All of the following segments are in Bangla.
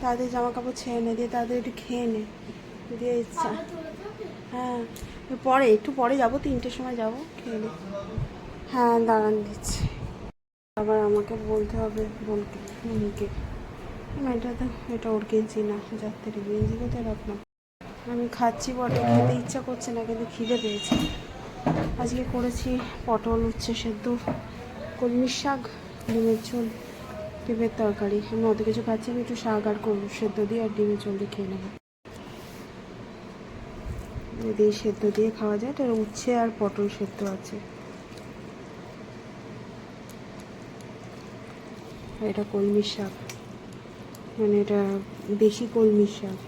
তাদের জামা কাপড় ছেড়ে নে, দিয়ে তাদের একটু খেয়ে নে, দিয়ে ইচ্ছা। হ্যাঁ পরে, একটু পরে যাবো, 3টের সময় যাবো, খেয়ে নে। হ্যাঁ দাঁড়ান দিচ্ছি। আবার আমাকে বলতে হবে, বলতে মিনিকে এটা তো, এটা ওর গেঞ্জি না, যাত্রী গেঞ্জি কোথায় রাখলাম। আমি খাচ্ছি বটে, খেতে ইচ্ছা করছে না, কিন্তু খিদে পেয়েছে। আজকে করেছি পটল, উচ্ছে সেদ্ধ, কলমির শাক, ডিমের ঝোল, ডিমের তরকারি। আমি অত কিছু খাচ্ছি, আমি একটু শাক আর কলমির সেদ্ধ দিয়ে আর ডিমের ঝোল দিয়ে খেয়ে নেবো। যদি সেদ্ধ দিয়ে খাওয়া যায়, তাহলে উচ্ছে আর পটল সেদ্ধ আছে। এটা কলমির শাক, মানে এটা দেশি কলমির শাক,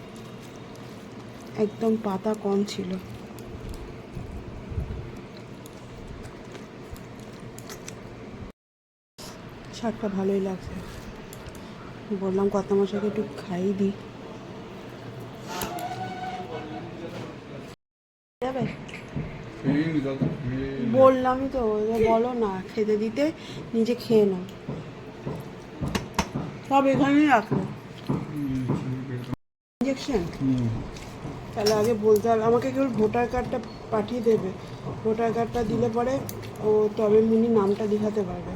একদম পাতা কম ছিল। শাকটা ভালোই লাগছে, বললাম কর্তা মশাইকে একটু খাইয়ে দিই। যাবে বললামই তো, বলো না খেতে দিতে, নিজে খেয়ে নাও। সব এখানেই রাখলো ইঞ্জেকশন। তাহলে আগে বলতে হবে আমাকে, কেউ ভোটার কার্ডটা পাঠিয়ে দেবে, ভোটার কার্ডটা দিলে পরে ও তবে মিনি নামটা দেখাতে পারবে।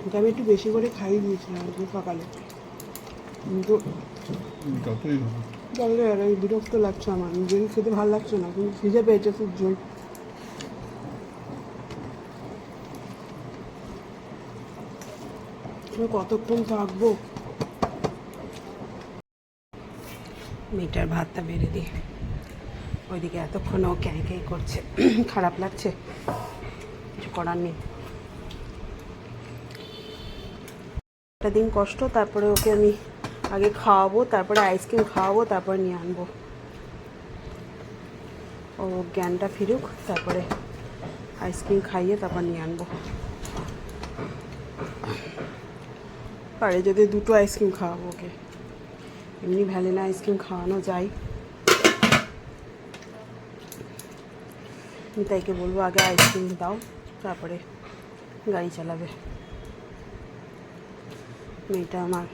ওকে আমি একটু বেশি করে খাইয়ে দিয়েছিলাম আজকে সকালে, কিন্তু তাহলে আর বিরক্ত লাগছে আমার, নিজেকে খেতে ভালো লাগছে না, কিন্তু খিদে পেয়েছে খুব জোর। কতক্ষণ থাকবো। মেয়েটার ভাতটা বেড়ে দিই, ওইদিকে এতক্ষণ ও ক্যাঁ ক্যাঁ করছে, খারাপ লাগছে, কিছু করার নেই। একটা দিন কষ্ট, তারপরে ওকে আমি আগে খাওয়াবো, তারপরে আইসক্রিম খাওয়াবো, তারপরে নিয়ে আনবো। ও জ্ঞানটা ফিরুক, তারপরে আইসক্রিম খাইয়ে তারপর নিয়ে আনবো। পারে যদি 2টো আইসক্রিম খাওয়াবো ওকে, এমনি ভ্যানিলা আইসক্রিম খাওয়ানো যায়। নিতাইকে বলবো আগে আইসক্রিম দাও, তারপরে গাড়ি চালাবে। মেয়েটা আমার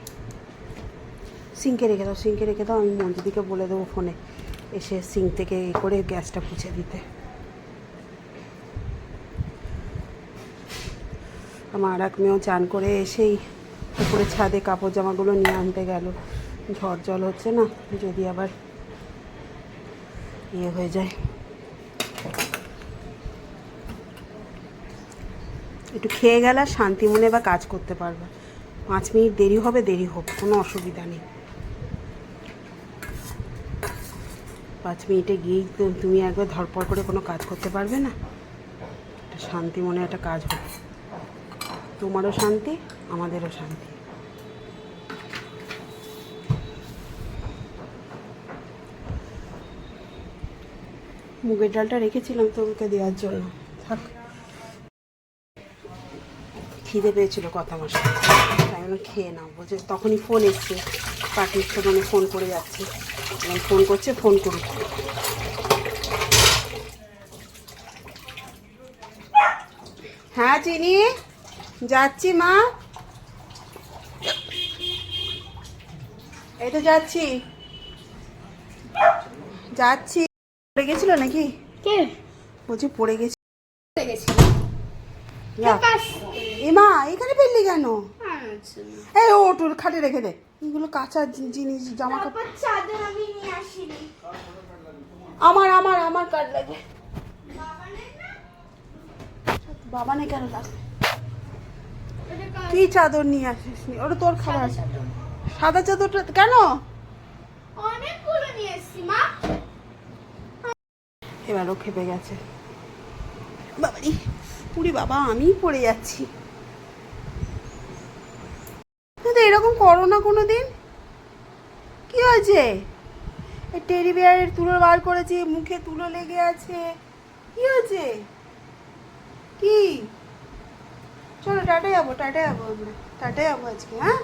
সিঙ্কে রেখে দাও, সিঙ্কে রেখে দাও, আমি মঞ্জুদিকে বলে দেবো ফোনে এসে সিঙ্ক থেকে এ করে গ্যাসটা পুছে দিতে। আমার আর এক মেয়েও চান করে এসেই উপরে ছাদে কাপড় জামাগুলো নিয়ে আনতে গেল, ঝড় জল হচ্ছে না, যদি আবার ইয়ে হয়ে যায়। একটু খেয়ে গেলে শান্তি মনে বা কাজ করতে পারবে। 5 মিনিট দেরি হবে, দেরি হোক, কোনো অসুবিধা নেই। 5 মিনিটে গিয়েই তো তুমি একবার ধরপড় করে কোনো কাজ করতে পারবে না। শান্তি মনে একটা কাজ হবে, তোমারও শান্তি, আমাদেরও শান্তি। মুগের ডালটা রেখেছিলাম তোকে দেওয়ার জন্য, থাক। খিদে পেয়েছিল কথা মশা, তাই জন্য খেয়ে নাও বলছে। তখনই ফোন এসছে, পার্টির মানে ফোন করে যাচ্ছে, ফোন করছে, ফোন করুক। হ্যাঁ চিনি, যাচ্ছি মা, এই তো যাচ্ছি যাচ্ছি। পড়ে গেছিল নাকি? কে বলছি পড়ে গেছি। এমা এখানে ফেললি কেন? এই ও তোর খাটে রেখে দে, এগুলো কাঁচা জিনিস, জামা কাপড়। আমার আমার আমার কার লাগে, বাবা নেই কেন লাগবে? কি চাদর নিয়ে আসিস? ওটা তোর খাবার। সাদা চাদরটা কেন? অনেকগুলো নিয়ে এসেছি মা। এবারও খেপে গেছে বাবারি, পুরি বাবা আমি পড়ে যাচ্ছি। এরকম করো না কোনো দিন। কি হয়েছে? টেডি বিয়ারের তুলো বার করেছি, মুখে তুলো লেগে আছে, কি হয়েছে? কি? চলো টাটা যাবো, টাটা যাবো আমরা, টাটা যাবো আজকে। হ্যাঁ